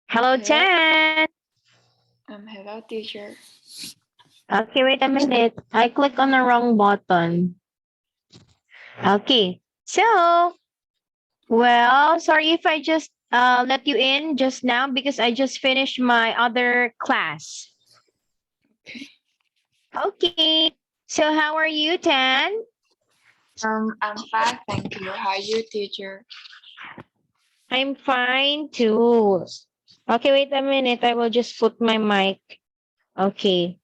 Hello, Hello, Jan. hello, teacher. Okay, wait a minute. I click on the wrong button. Okay. So, well, sorry if I just let you in just now because I just finished my other class. Okay. Okay. So, how are you, Tan? I'm fine, thank you. How are you, teacher? I'm fine too. Okay, wait a minute. I will just put my mic. Okay.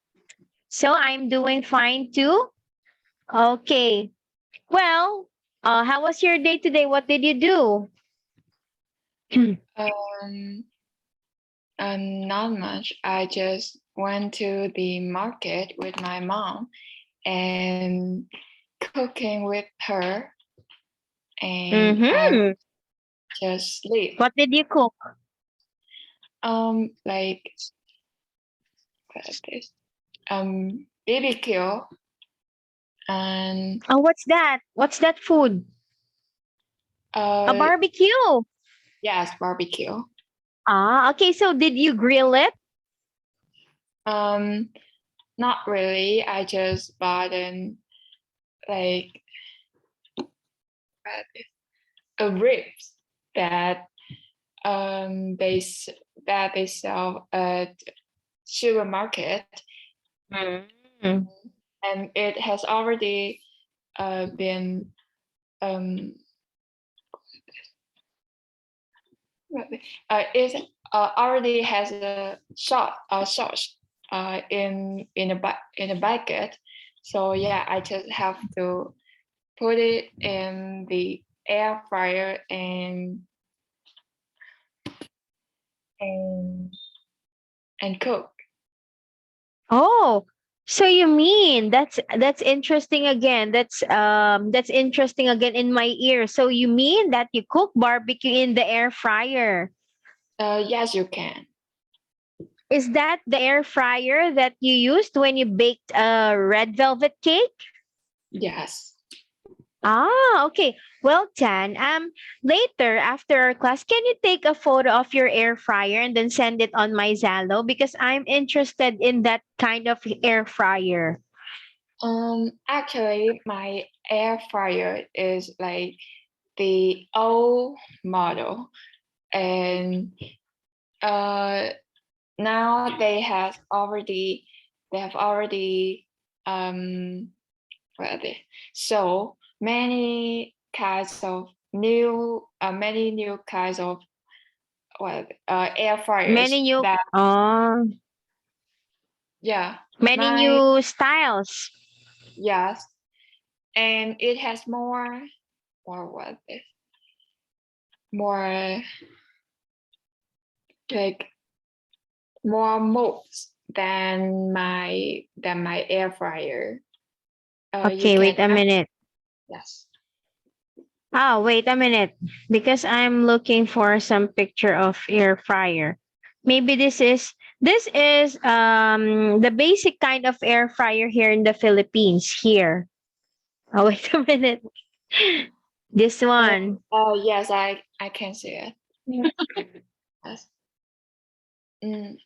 So, I'm doing fine too. Okay. Well, how was your day today? What did you do? Um, not much. I just went to the market with my mom and cooking with her, and I Mm-hmm. just sleep. What did you cook? Like what is this? BBQ and Oh, what's that? What's that food? A uh, barbecue. yes, barbecue. Ah, okay. So did you grill it? Um, Not really. I just bought in like ribs that um they s- they sell at supermarket, Mm. and it has already been um it already has a sauce in a bucket. So yeah, I just have to put it in the air fryer and and cook. Oh, so you mean that's interesting again. That's interesting again in my ear. So you mean that you cook barbecue in the air fryer? Yes, you can. Is that the air fryer that you used when you baked a red velvet cake? Yes. Ah, okay. Well, Tan, later after our class, can you take a photo of your air fryer and then send it on my Zalo because I'm interested in that kind of air fryer. Actually, my air fryer is like the old model, and uh, now they have already what are they? So many new kinds of air Many fryers new that uh yeah many my new styles. yes, and it has more what is more like more modes than my air fryer. You Okay, can wait a minute. yes. Oh, wait a minute. Because I'm looking for some picture of air fryer. Maybe this is the basic kind of air fryer here in the Philippines here. Oh, wait a minute. This one. Yes, I can see it. Yes.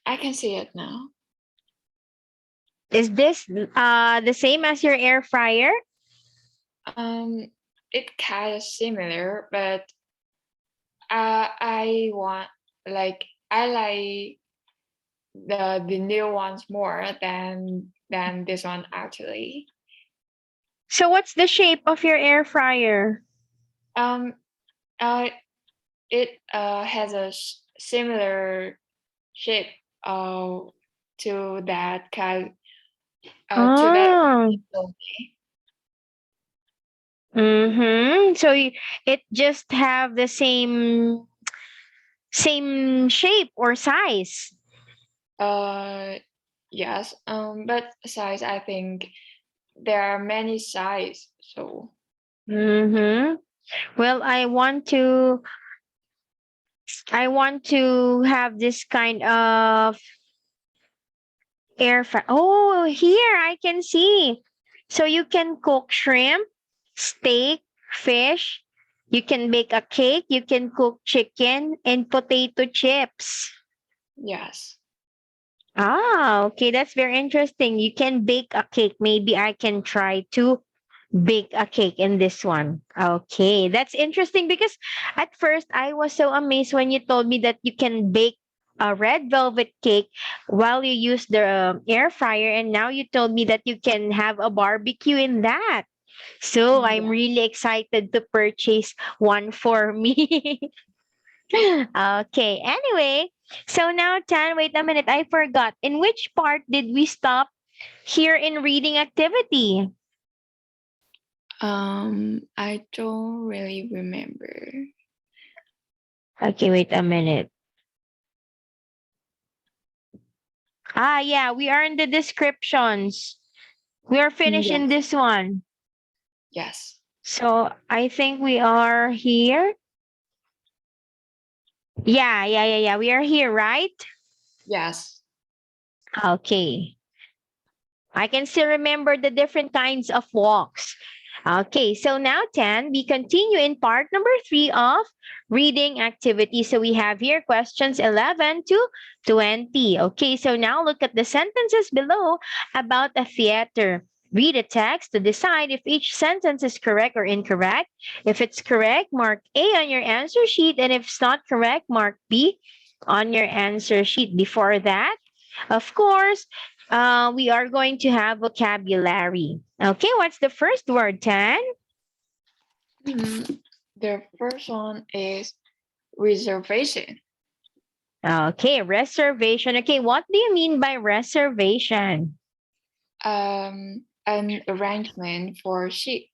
I can see it now. Is this the same as your air fryer? It kind of similar, but I want like I like the new ones more than this one actually. So what's the shape of your air fryer? Um, uh, it has a similar shape uh to that kind to that. Oh. Mm-hmm. So it just have the same shape or size. Uh, yes. But size, I think there are many size. So Mm-hmm. Well, I want to have this kind of air fryer. Oh, here I can see. So you can cook shrimp, steak, fish. You can bake a cake. You can cook chicken and potato chips. Yes. Ah, okay, that's very interesting. You can bake a cake. Maybe I can try to bake a cake in this one. Okay, that's interesting because at first I was so amazed when you told me that you can bake a red velvet cake while you use the air fryer, and now you told me that you can have a barbecue in that. So I'm Yeah. really excited to purchase one for me. Okay, anyway, so now, Tan, wait a minute, I forgot. In which part did we stop here in reading activity? I don't really remember. Okay, wait a minute. Ah, yeah, we are in the descriptions. We are finishing Yes. this one. Yes. So I think we are here. Yeah. We are here, right? Yes. Okay. I can still remember the different kinds of walks. Okay, so now, Tan, we continue in part number 3 of reading activity. So we have here questions 11 to 20. Okay, so now look at the sentences below about a theater. Read a text to decide if each sentence is correct or incorrect. If it's correct, mark A on your answer sheet, and if it's not correct, mark B on your answer sheet. Before that, of course, we are going to have vocabulary. Okay, what's the first word, Tan? The first one is reservation. Okay, reservation. Okay, what do you mean by reservation? An arrangement for seat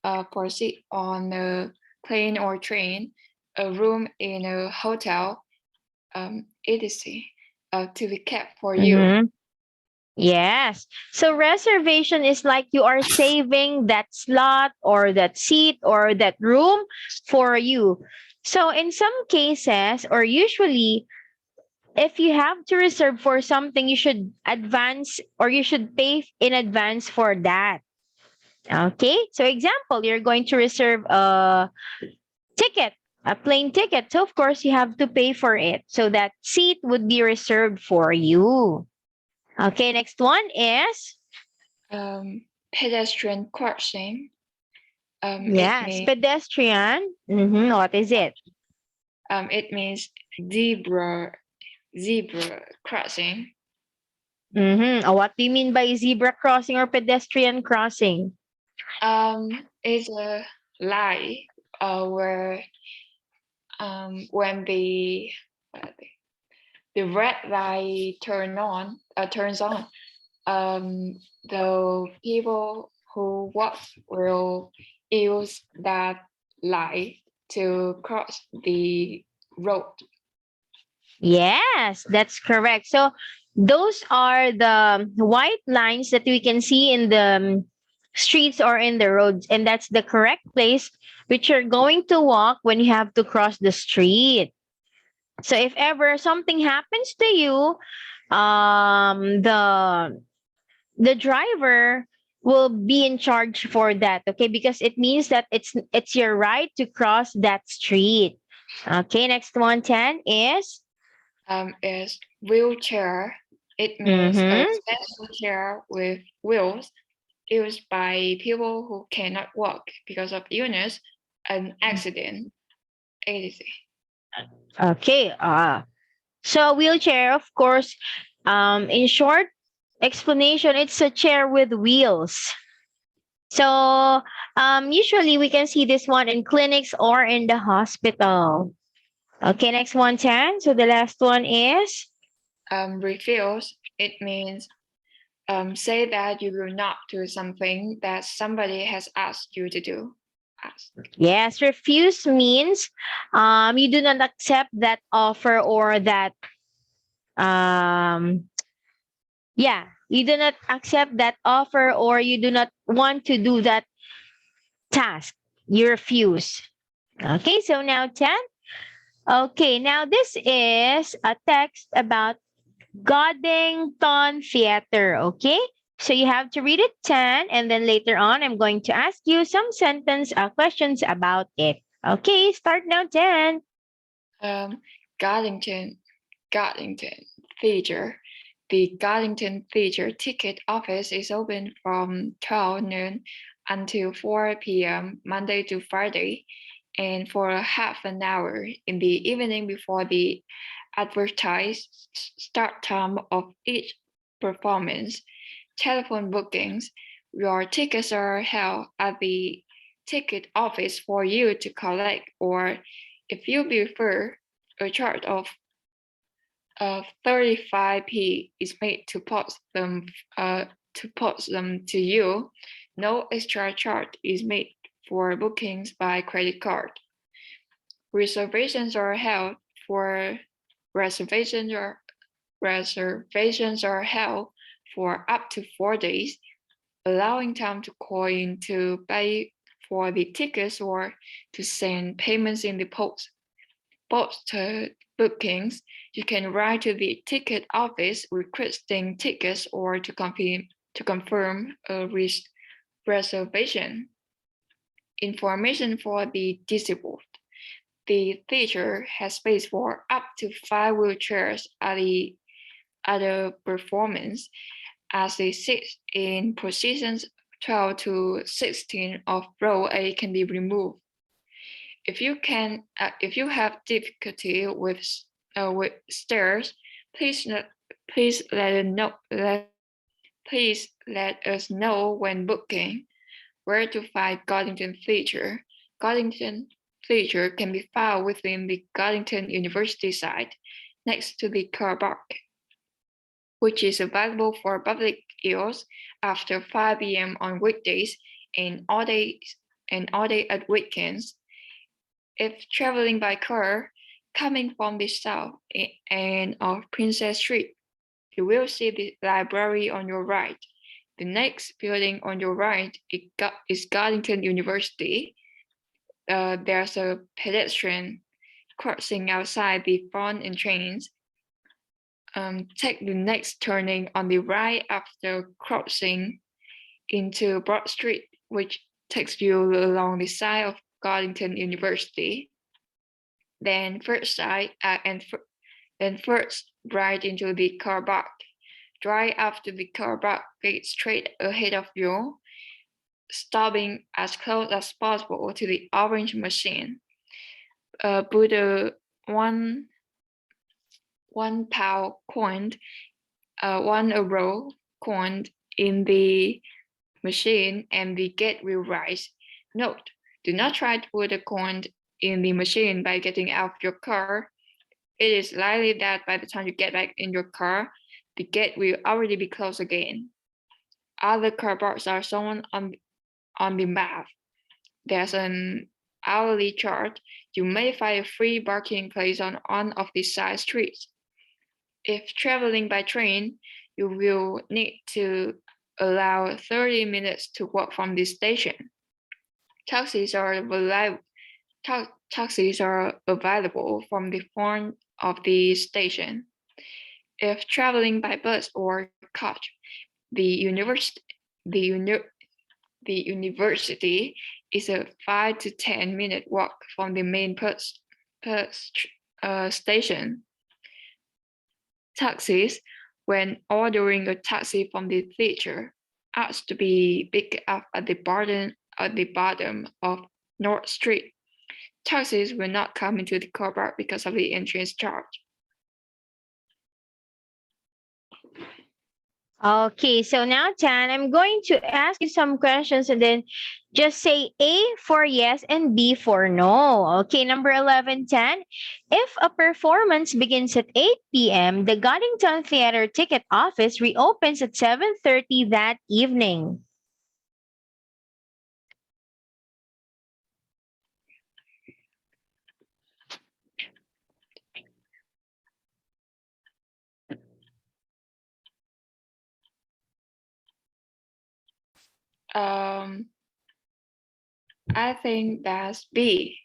on a plane or train, a room in a hotel, etc. To be kept for you. Mm-hmm. Yes. So reservation is like you are saving that slot or that seat or that room for you. So in some cases, or usually, if you have to reserve for something, you should advance or you should pay in advance for that. Okay. So example, you're going to reserve a ticket, a plane ticket. So of course you have to pay for it. So that seat would be reserved for you. Okay. Next one is Pedestrian crossing. It yes, means pedestrian. What is it? it means zebra crossing. What do you mean by zebra crossing or pedestrian crossing? It's a lie where when the red light turns on, the people who walk will use that light to cross the road. Yes, that's correct. So those are the white lines that we can see in the streets or in the roads, and that's the correct place which you're going to walk when you have to cross the street. So if ever something happens to you, the driver will be in charge for that. Okay, because it means that it's your right to cross that street. Okay, next one, 10 is. Is wheelchair. It means a Mm-hmm. special chair with wheels used by people who cannot walk because of illness, an accident, etc. Okay. So wheelchair, of course. In short explanation, it's a chair with wheels. So usually we can see this one in clinics or in the hospital. Okay, next one, 10. So the last one is. Refuse. It means say that you will not do something that somebody has asked you to do. Ask. Yes, refuse means you do not accept that offer or that um yeah, you do not accept that offer or you do not want to do that task. You refuse. Okay, so now 10. Okay, now this is a text about Goddington Theater, okay? So you have to read it 10 and then later on I'm going to ask you some sentence questions about it. Okay, start now 10. Um, Garlington. Garlington Theatre. The Garlington Theatre ticket office is open from 12 noon until 4 p.m. Monday to Friday, and for half an hour in the evening before the advertised start time of each performance. Telephone bookings. Your tickets are held at the ticket office for you to collect, or if you prefer, a charge of 35p is made to post them to you. No extra charge is made for bookings by credit card. Reservations are held for reservations are held for up to 4 days, allowing time to call in to pay for the tickets or to send payments in the post. Post bookings, you can write to the ticket office requesting tickets or to confirm a reservation. Information for the disabled. The theater has space for up to 5 wheelchairs at the performance, as they sit in positions 12 to 16 of row A can be removed. If you have difficulty with stairs, please let us know when booking. Where to find Garlington Theatre? Garlington Theatre can be found within the Garlington University site, next to the car park, which is available for public use after 5 p.m. on weekdays and all day at weekends. If traveling by car, coming from the south and of Princess Street, you will see the library on your right. The next building on your right is Garlington University. There's a pedestrian crossing outside the front entrance. Take the next turning on the right after crossing into Broad Street, which takes you along the side of Garlington University. Then first right into the car park. Drive after the car park gate straight ahead of you, stopping as close as possible to the orange machine. Put a one pound coin, 1 euro coin in the machine and the gate will rise. Note, do not try to put a coin in the machine by getting out of your car. It is likely that by the time you get back in your car, the gate will already be closed again. Other car parks are shown on the map. There's an hourly charge. You may find a free parking place on one of the side streets. If traveling by train, you will need to allow 30 minutes to walk from the station. Taxis are available from the front of the station. If traveling by bus or coach, the university is a 5 to 10 minute walk from the main station. Taxis, when ordering a taxi from the theater, ask to be picked up at the bottom of North Street. Taxis will not come into the car park because of the entrance charge. Okay, so now, Tan, I'm going to ask you some questions and then just say A for yes and B for no. Okay, number 11, Tan. If a performance begins at 8 p.m., the Goddington Theatre ticket office reopens at 7:30 that evening. I think that's B.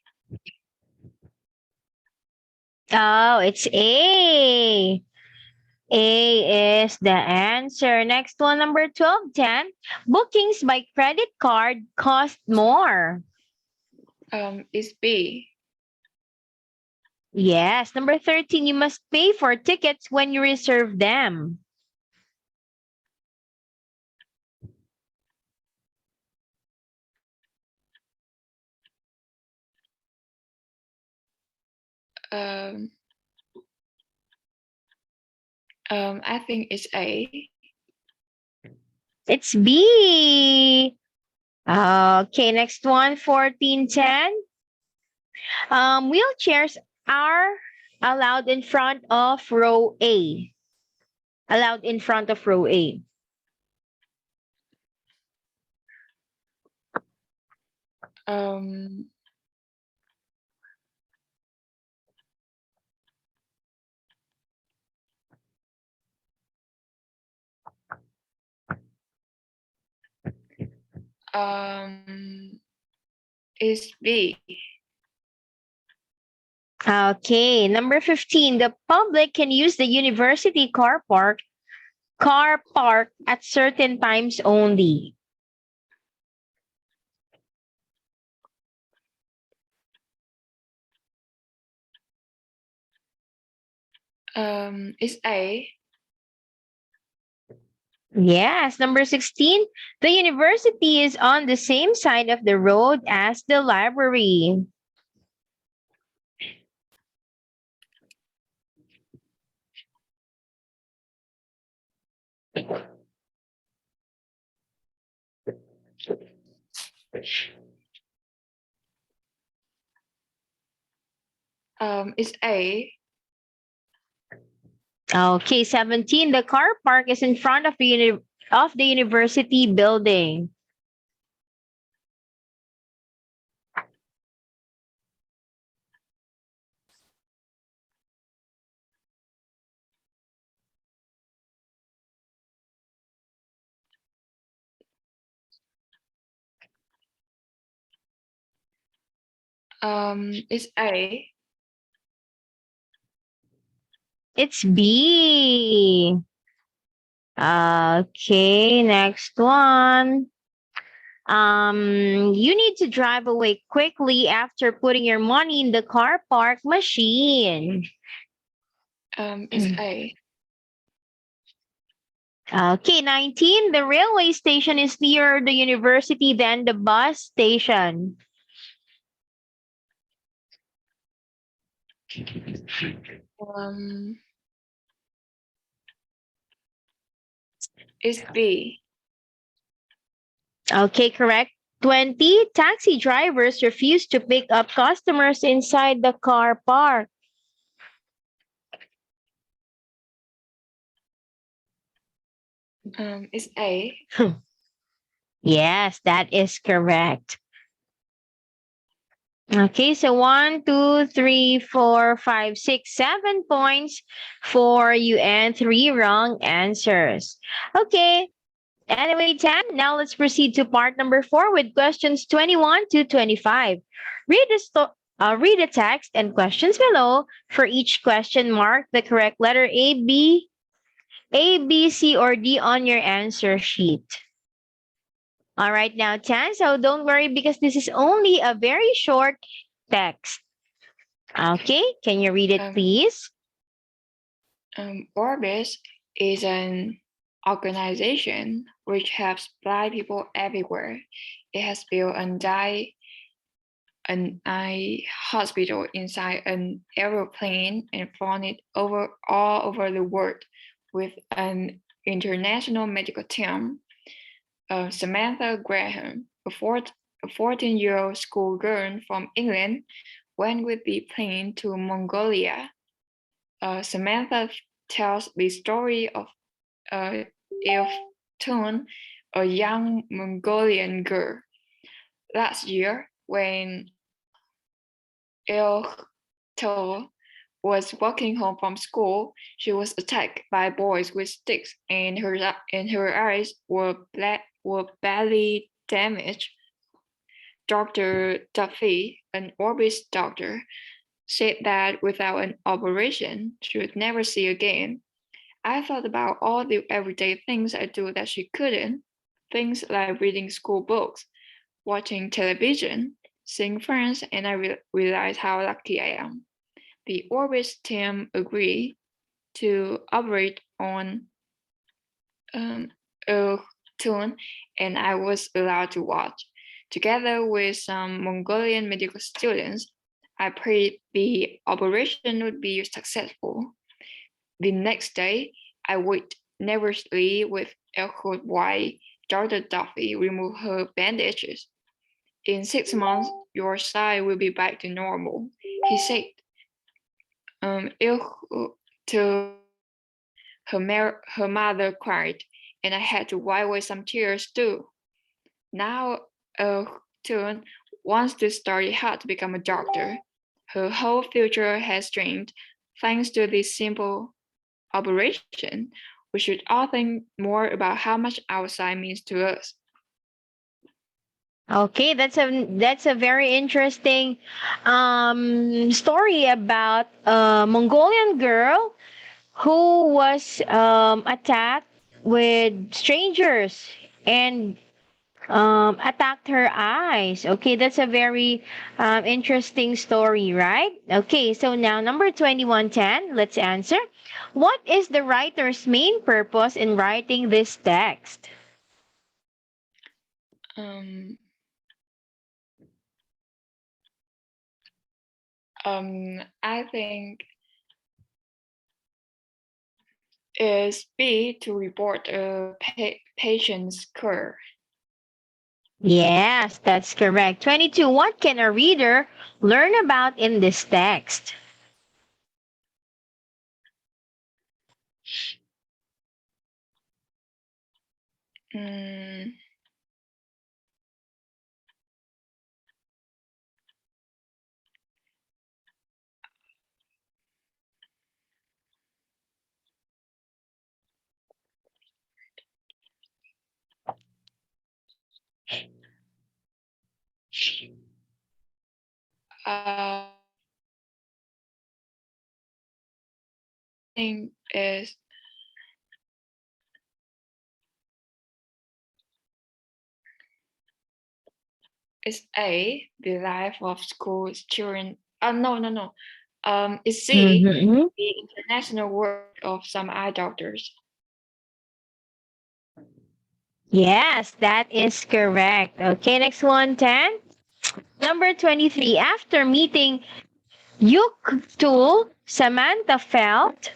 Oh, it's A. A is the answer. Next one, number 12, Tan. Bookings by credit card cost more. It's B. Yes. Number 13, you must pay for tickets when you reserve them. Um, I think it's A. It's B. Okay, next one, 1410. Wheelchairs are allowed in front of row A. Allowed in front of row A. Um, um, it's B. Okay, number 15. The public can use the university car park at certain times only. It's A. Yes, number 16. The university is on the same side of the road as the library. It's A. Okay, 17. The car park is in front of the university building. It's A. It's B. Okay, next one. You need to drive away quickly after putting your money in the car park machine. It's A. Okay, 19. The railway station is nearer the university than the bus station. Um, it's B. Okay, correct. 20. Taxi drivers refuse to pick up customers inside the car park. It's A. Yes, that is correct. Okay, so 1, 2, 3, 4, 5, 6, 7 points for you and 3 wrong answers. Okay, anyway, 10. Now let's proceed to part number 4 with questions 21 to 25. Read the text and questions below. For each question, mark the correct letter A, B, C, or D on your answer sheet. All right, now 10. So don't worry because this is only a very short text. Okay, can you read it, Um, please? Orbis is an organization which helps blind people everywhere. It has built an eye hospital inside an aeroplane and flown it all over the world with an international medical team. Samantha Graham, a 14-year-old schoolgirl from England, went with the plane to Mongolia. Samantha tells the story of Ilftun, a young Mongolian girl. Last year, when Ilftun was walking home from school, she was attacked by boys with sticks, and her eyes were badly damaged. Dr. Duffy, an Orbis doctor, said that without an operation, she would never see again. I thought about all the everyday things I do that she couldn't. Things like reading school books, watching television, seeing friends, and I realized how lucky I am. the orbit team agreed to operate on a tune, and I was allowed to watch. Together with some Mongolian medical students, I prayed the operation would be successful. The next day, I worked nervously with Elkhart while Dr. Duffy removed her bandages. In 6 months, your side will be back to normal, he said. Elkhart to her mother cried, and I had to wipe away some tears too. Now, Tune wants to study hard to become a doctor. Her whole future has changed thanks to this simple operation. We should all think more about how much outside means to us. Okay, that's a very interesting story about a Mongolian girl who was attacked with strangers and attacked her eyes. Okay, that's a very interesting story, right? Okay, so now number 2110, let's answer. What is the writer's main purpose in writing this text? Um, I think is B to report a patient's care. Yes, that's correct. 22. What can a reader learn about in this text? Mm, uh, think is A, the life of school children. No, no, no. It's C, Mm-hmm. the international work of some eye doctors. Yes, that is correct. Okay, next one, 10. Number 23. After meeting Yuk-tul, Samantha felt.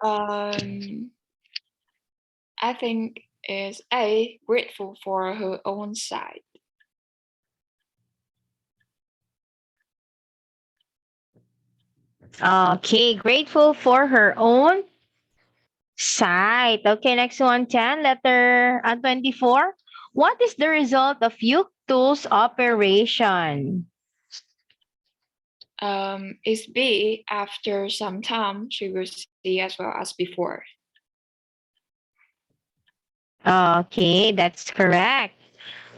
Um, I think is A, grateful for her own side. Okay, grateful for her own sight. Okay, next one, 10. Letter 24. What is the result of Yuk-tul's operation? Is B, after some time, she will see as well as before. Okay, that's correct.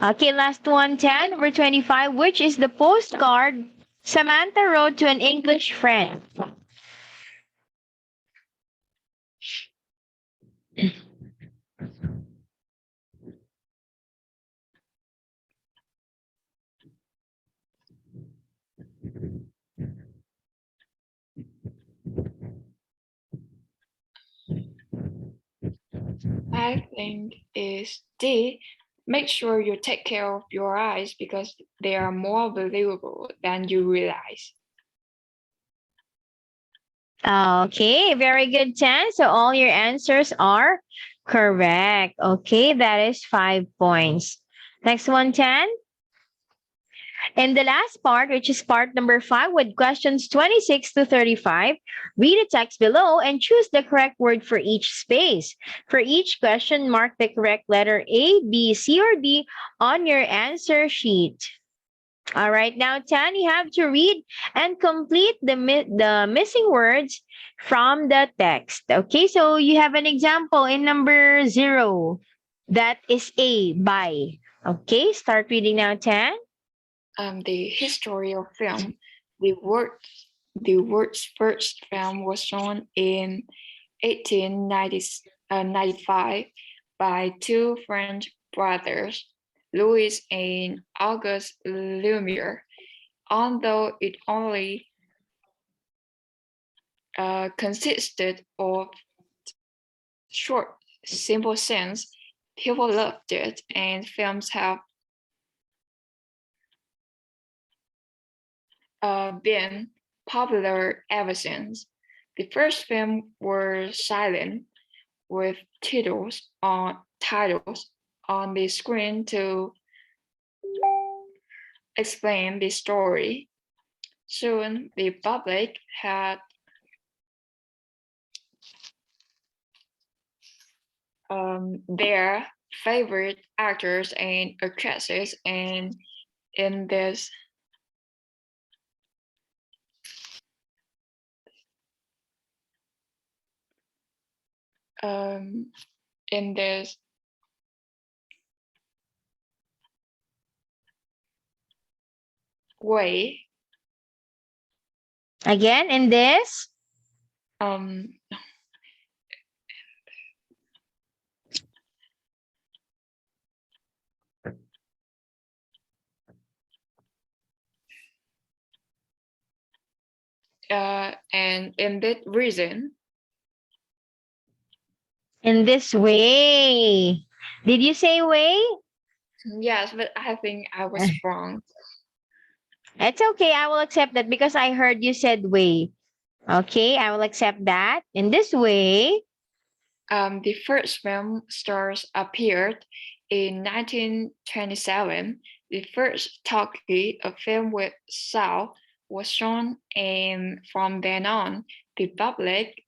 Okay, last one, 10. Number 25. Which is the postcard Samantha wrote to an English friend? I think is D, make sure you take care of your eyes because they are more valuable than you realize. Okay, very good, 10. So all your answers are correct. Okay, that is 5 points. Next one, 10. And the last part, which is part number 5, with questions 26 to 35, read the text below and choose the correct word for each space. For each question, mark the correct letter A, B, C, or D on your answer sheet. All right, now 10, you have to read and complete the missing words from the text. Okay, so you have an example in number 0. That is A, by. Okay, start reading now, 10. The history of film, the world's first film was shown in 1895 by two French brothers, Louis and Auguste Lumiere, although it only consisted of short, simple scenes. People loved it, and films have been popular ever since. The first film was silent, with titles on the screen to explain the story. Soon, the public had their favorite actors and actresses, and in this um, in this way, Again, in this. um, and in that reason, In this way. Did you say way? yes, but I think I was wrong. It's okay. I will accept that because I heard you said way. Okay, I will accept that. In this way. The first film stars appeared in 1927. The first talkie, a film with sound, was shown, and from then on, the public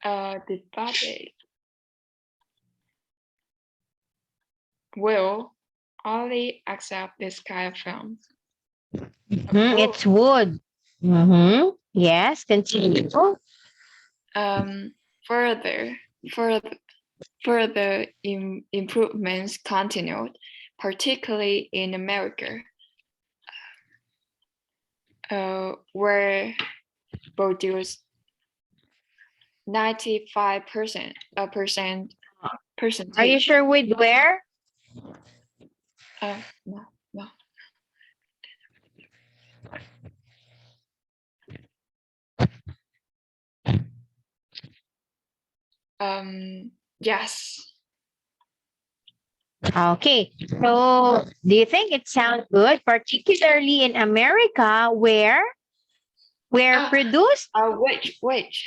the public will only accept this kind of film. It's wood. Yes, continue. Um, further, further, further improvements continued, particularly in America, where produced 95% Are you percentage. sure with where? No, no. Yes. Okay. So, do you think it sounds good, particularly in America, where Ah, produced? which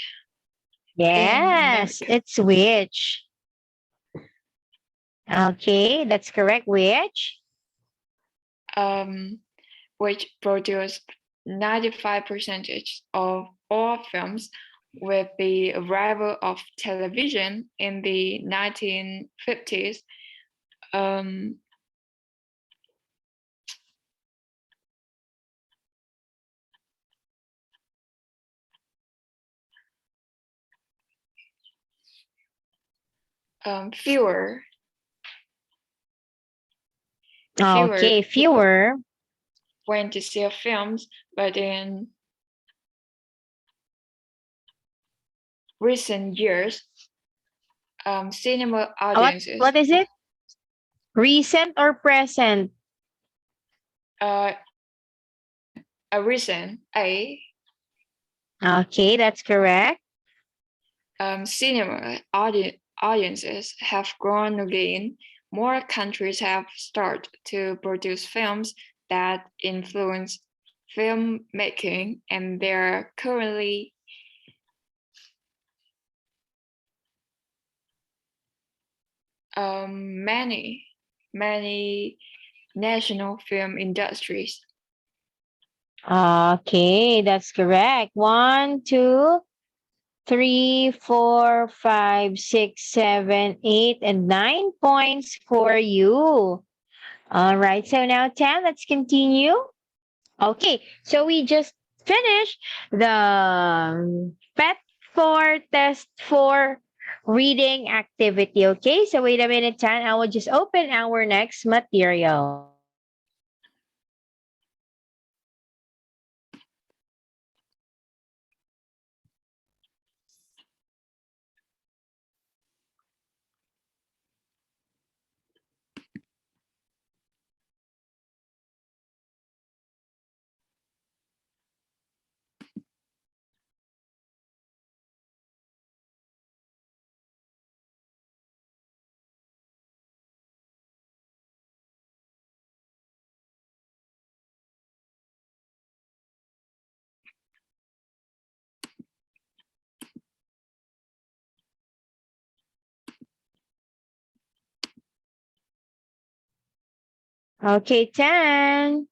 in Yes, America, it's which. Okay, that's correct. Which? um, which produced 95 percentage of all films. With the arrival of television in the 1950s, um, fewer Okay, people fewer. went to see films, but in recent years, cinema audiences, What is it? Recent or present? uh, a recent a Okay, that's correct. cinema audiences have grown again. More countries have started to produce films that influence filmmaking, and there are currently many national film industries. Okay, that's correct. 1, 2, 3, 4, 5, 6, 7, 8, and 9 points for you. All right. So now 10, let's continue. Okay. So we just finish the pet 4 test 4 reading activity. Okay, so wait a minute, Tan. I will just open our next material. Okay, Tan.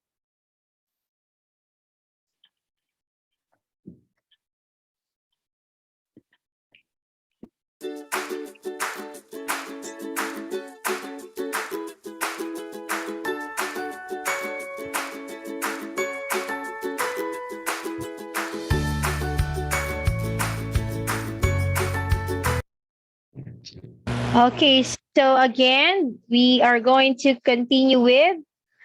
Okay, so again, we are going to continue with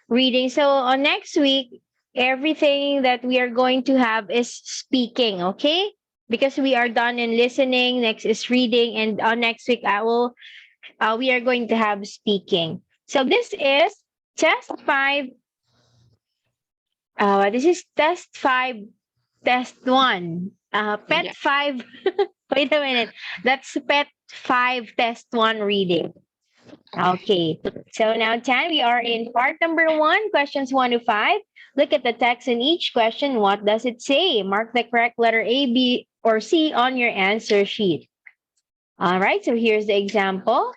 reading. So on next week, everything that we are going to have is speaking, okay? Because we are done in listening, next is reading, and on next week we are going to have speaking. So this is test five. This is test five, test one. Pet Yeah. five. Wait a minute. That's pet five, test one reading. Okay. Okay. So now, Tan, we are in part number one, questions 1 to 5. Look at the text in each question. What does it say? Mark the correct letter A, B, or C on your answer sheet. All right. So here's the example.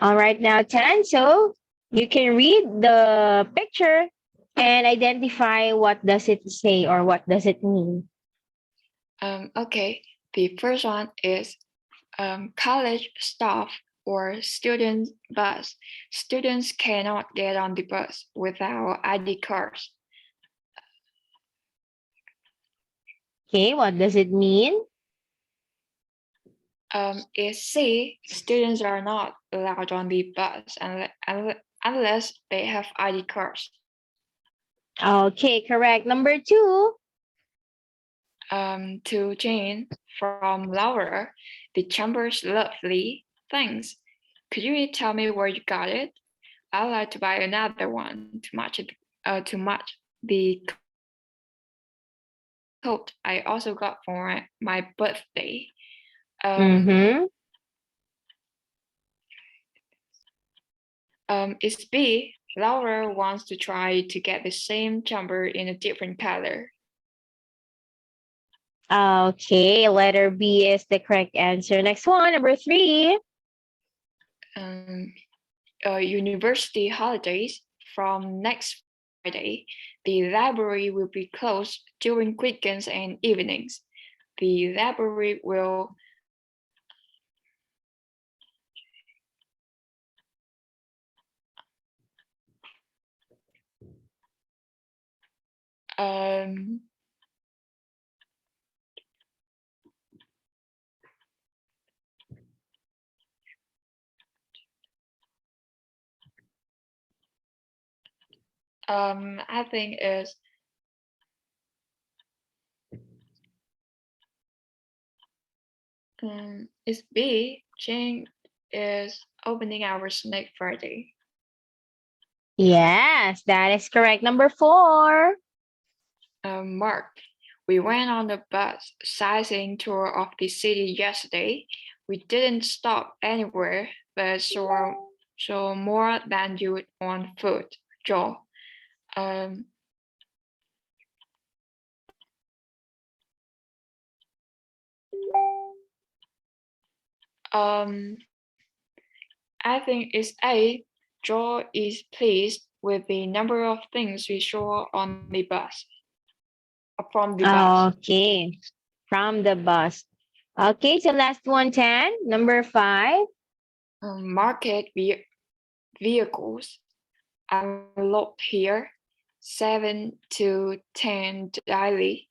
All right. Now, Tan, so you can read the picture and identify what does it say or what does it mean. Okay. The first one is college staff or student bus. Students cannot get on the bus without ID cards. Okay. What does it mean? Is C, students are not allowed on the bus unless they have ID cards. Okay. Correct. Number two. To Jane from Laura, the chamber's lovely. Thanks. Could you tell me where you got it? I'd like to buy another one to match the coat I also got for my birthday. Um, Mm-hmm. it's B. Laura wants to try to get the same chamber in a different color. Okay, letter B is the correct answer. Next one, number three. Um, University holidays from next Friday. The library will be closed during weekends and evenings. The library will um, I think is B. Jane is opening hours next Friday. Yes, that is correct. Number four. Mark, we went on a bus sizing tour of the city yesterday. We didn't stop anywhere, but saw more than you would on foot. Joe. Um, um, I think it's A. Joe is pleased with the number of things we saw on the bus. From the bus. Okay, from the bus. Okay, so last one, 10. Number five. Market vehicles unlocked here. 7 to 10 daily.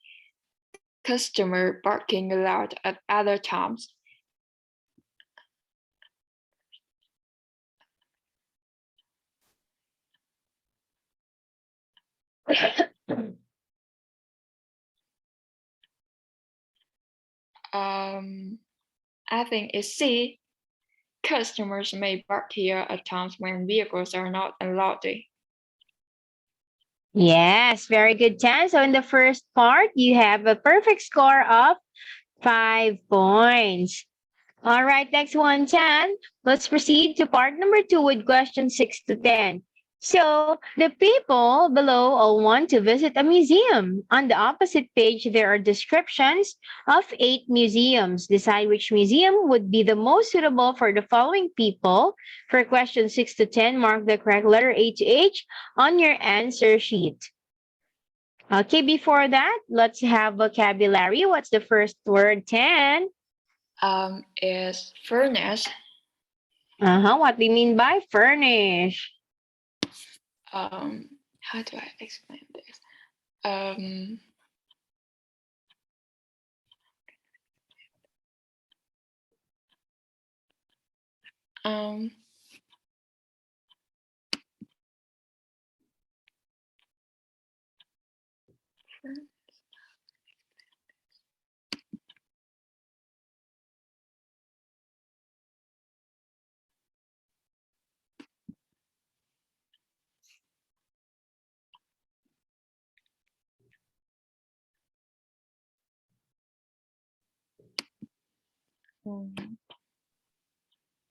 Customer barking aloud at other times. I think it's C. Customers may bark here at times when vehicles are not allowed. Yes, very good, Tan. So in the first part, you have a perfect score of 5 points. All right, next one, Chan. Let's proceed to part number 2 with question 6 to 10. So, the people below all want to visit a museum. On the opposite page, there are descriptions of 8 museums. Decide which museum would be the most suitable for the following people. For question 6 to 10, mark the correct letter A to H on your answer sheet. Okay, before that, let's have vocabulary. What's the first word, 10? Is furnace. What do you mean by furnish? How do I explain this?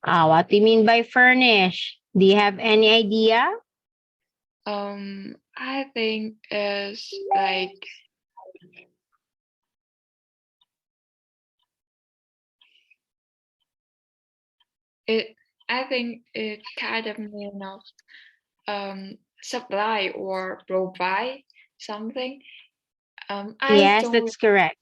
What do you mean by furnish? Do you have any idea? I think it's like it. I think it kind of mean of supply or provide something. I Yes, don't. that's correct.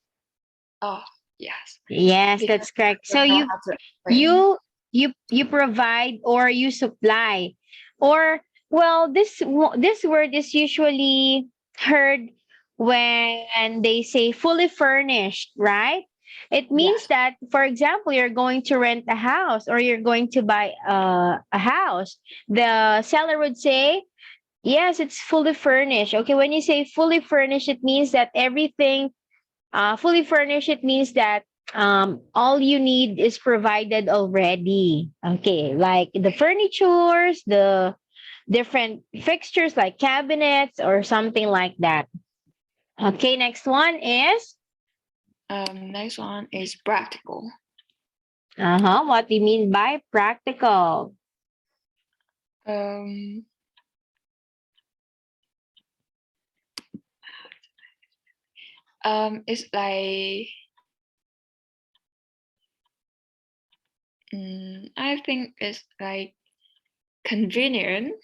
Oh yes, Yes, because that's correct. I So don't know you how to explain. you you provide or you supply, or well, this word is usually heard when they say fully furnished, right? It means Yes. that, for example, you're going to rent a house or you're going to buy a house. The seller would say, yes, it's fully furnished. Okay, when you say fully furnished, it means that everything fully furnished, it means that all you need is provided already. Okay, like the furnitures, the different fixtures like cabinets or something like that. Okay, next one is Next one is practical. what do you mean by practical? Um, it's like I think it's like convenient.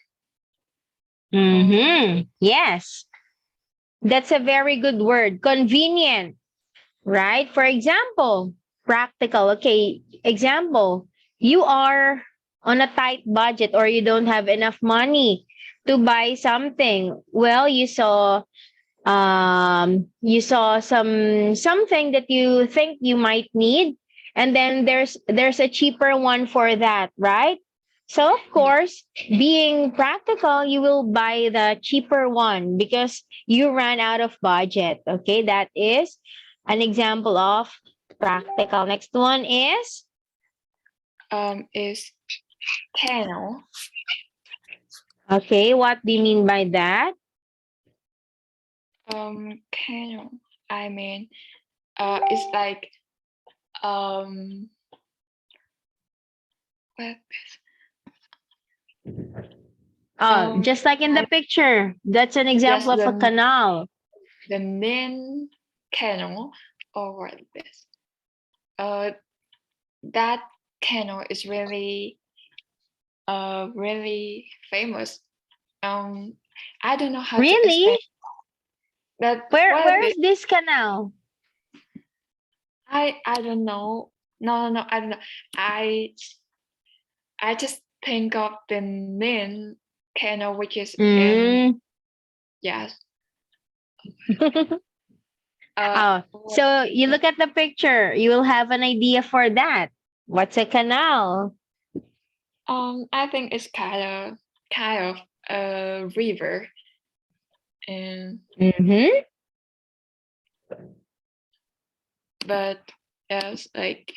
Yes, that's a very good word. Convenient, right? For example, practical. Okay, example, you are on a tight budget or you don't have enough money to buy something. Well, you saw something that you think you might need, and then there's a cheaper one for that, right? So of Yeah. course, being practical, you will buy the cheaper one because you ran out of budget. Okay, that is an example of practical. Next one Is panel. okay, what do you mean by that? Panel. I mean, it's like what? Just like in the picture, that's an Yes, example of a canal. the main canal or what this. That canal is really famous. I don't know how to Really? explain that. Where What is this canal? I don't know. No, I don't know. I I just think of the main canal which is in Mm. Yes. Oh, What so is you that? look at the picture, you will have an idea for that. What's a canal? I think it's kind of a river, and Mm-hmm. but it's like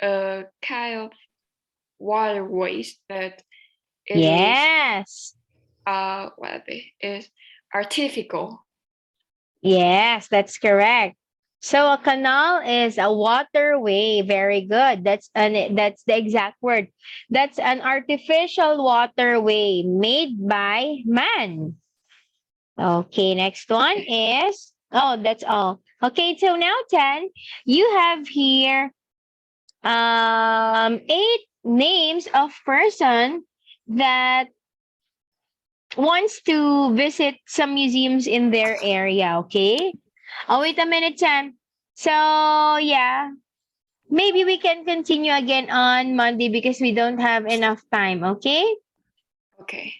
a kind of waterways, but it is Yes. what is artificial. Yes, that's correct. So a canal is a waterway. Very good. That's the exact word. That's an artificial waterway made by man. Okay, next one Okay. is that's all. Okay, so now 10, you have here eight names of person that wants to visit some museums in their area, okay? Oh, wait a minute, Chan. So, yeah, maybe we can continue again on Monday because we don't have enough time, okay? Okay.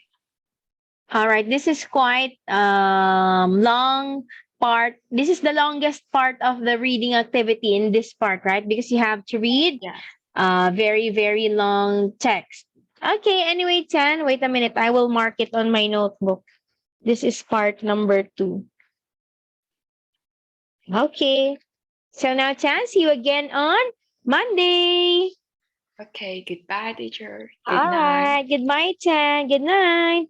All right, this is quite long part. This is the longest part of the reading activity in this part, right? Because you have to read Yeah. very, very long text. Okay, anyway, Chan, wait a minute. I will mark it on my notebook. This is part number 2. Okay. So now, Chan, see you again on Monday. Okay. Goodbye, teacher. Good All night. right. Goodbye, Chan. Good night.